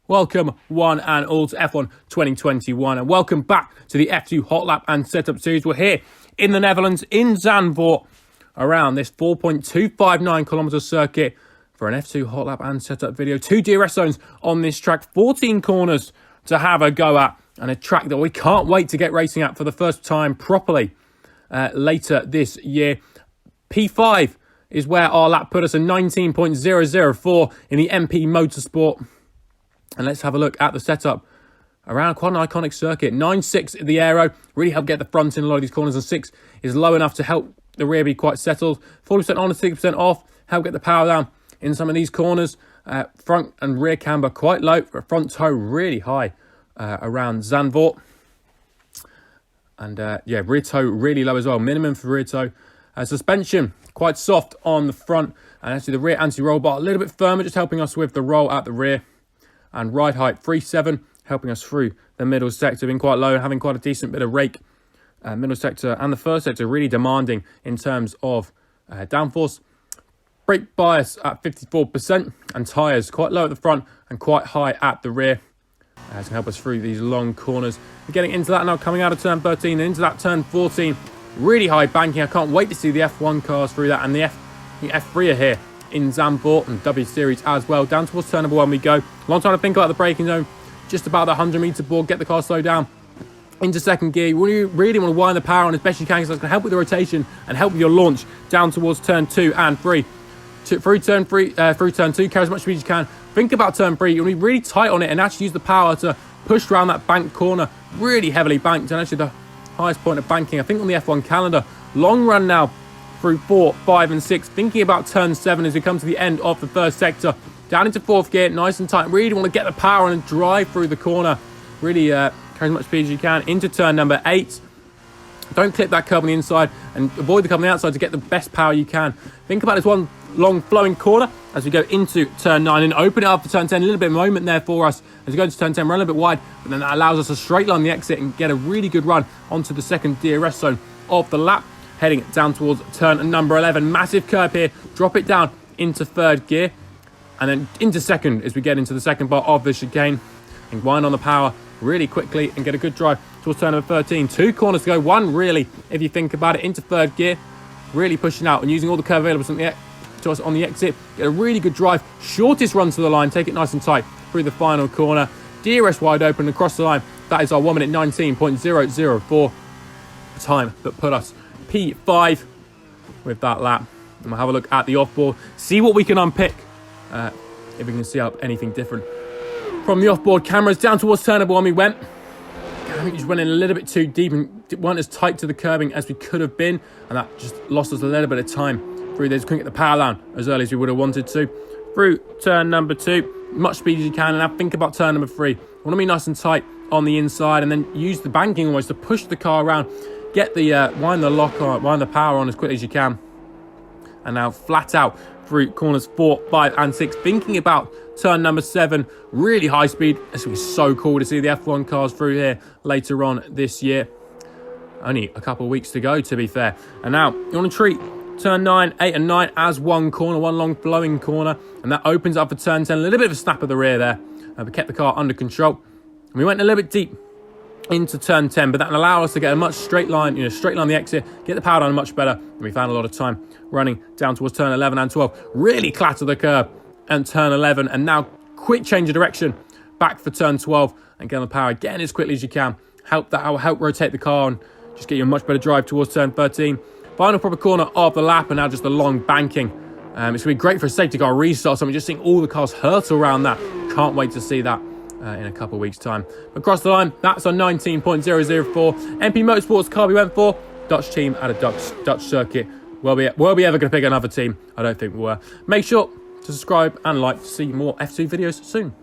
Welcome one and all to F1 2021 and welcome back to the F2 Hotlap and Setup Series. We're here in the Netherlands, in Zandvoort, around this 4.259 kilometre circuit for an F2 Hotlap and Setup video. 2 DRS zones on this track, 14 corners to have a go at, and a track that we can't wait to get racing at for the first time properly later this year. P5 is where our lap put us, a 19.004 in the MP Motorsport. And let's have a look at the setup around quite an iconic circuit. 9.6 the aero, really help get the front in a lot of these corners, and 6 is low enough to help the rear be quite settled. 40% on and 60% off, help get the power down in some of these corners. Front and rear camber quite low, front toe really high around Zandvoort. And rear toe really low as well, minimum for rear toe. Suspension quite soft on the front, and actually the rear anti-roll bar a little bit firmer, just helping us with the roll at the rear. And ride height 3.7, helping us through the middle sector, being quite low and having quite a decent bit of rake. Middle sector and the first sector really demanding in terms of downforce. Brake bias at 54%, and tyres quite low at the front and quite high at the rear. To help us through these long corners. We're getting into that now, coming out of turn 13 and into that turn 14. Really high banking. I can't wait to see the F1 cars through that, and the F3 are here in Zandvoort and W Series as well. Down towards turn number 1 we go. Long time to think about the braking zone. Just about the 100 metre board. Get the car slowed down into second gear. You really want to wind the power on as best you can, because that's going to help with the rotation and help with your launch down towards turn 2 and 3. Through turn 2, carry as much speed as you can. Think about turn 3. You want to be really tight on it and actually use the power to push around that bank corner. Really heavily banked, and actually the highest point of banking, I think, on the F1 calendar. Long run now through 4, 5 and 6, thinking about turn 7 as we come to the end of the first sector. Down into 4th gear, nice and tight. Really want to get the power and drive through the corner. Really carry as much speed as you can into turn number 8. Don't clip that curb on the inside and avoid the curb on the outside to get the best power you can. Think about this one long flowing corner as we go into turn 9 and open it up for turn 10. A little bit of moment there for us as we go into turn 10, run a little bit wide, but then that allows us to straight line the exit and get a really good run onto the second DRS zone of the lap. Heading down towards turn number 11. Massive curve here. Drop it down into 3rd gear. And then into 2nd as we get into the second part of the chicane. And wind on the power really quickly and get a good drive towards turn number 13. 2 corners to go. 1 really, if you think about it, into 3rd gear. Really pushing out and using all the curve available to us on the exit. Get a really good drive. Shortest run to the line. Take it nice and tight through the final corner. DRS wide open across the line. That is our 1 minute 19.004 time that put us P5 with that lap. And we'll have a look at the offboard, see what we can unpick, if we can see up anything different from the offboard cameras. Down towards turn number 1 we went. I think we just went in a little bit too deep and weren't as tight to the curbing as we could have been, and that just lost us a little bit of time through this. Couldn't get the power down as early as we would have wanted to. Through turn number 2, much speed as you can, and now think about turn number 3. Want to be nice and tight on the inside and then use the banking almost to push the car around. Get the wind the power on as quickly as you can. And now flat out through corners 4, 5 and 6. Thinking about turn number 7. Really high speed. It's going to be so cool to see the F1 cars through here later on this year. Only a couple of weeks to go, to be fair. And now you want to treat turn 9, 8 and 9 as one corner. One long flowing corner. And that opens up for turn 10. A little bit of a snap of the rear there. We kept the car under control. And we went a little bit deep into turn 10, but that will allow us to get a much straight line the exit, get the power down much better. And we found a lot of time running down towards turn 11 and 12. Really clatter the curb and turn 11, and now quick change of direction back for turn 12 and get on the power again as quickly as you can. Help rotate the car and just get you a much better drive towards turn 13. Final proper corner of the lap, and now just the long banking. It's going to be great for a safety car restart. So I'm just seeing all the cars hurtle around that. Can't wait to see that in a couple of weeks' time. Across the line, that's on 19.004. MP Motorsport's car we went for. Dutch team at a Dutch circuit. Were we ever going to pick another team? I don't think we were. Make sure to subscribe and like to see more F2 videos soon.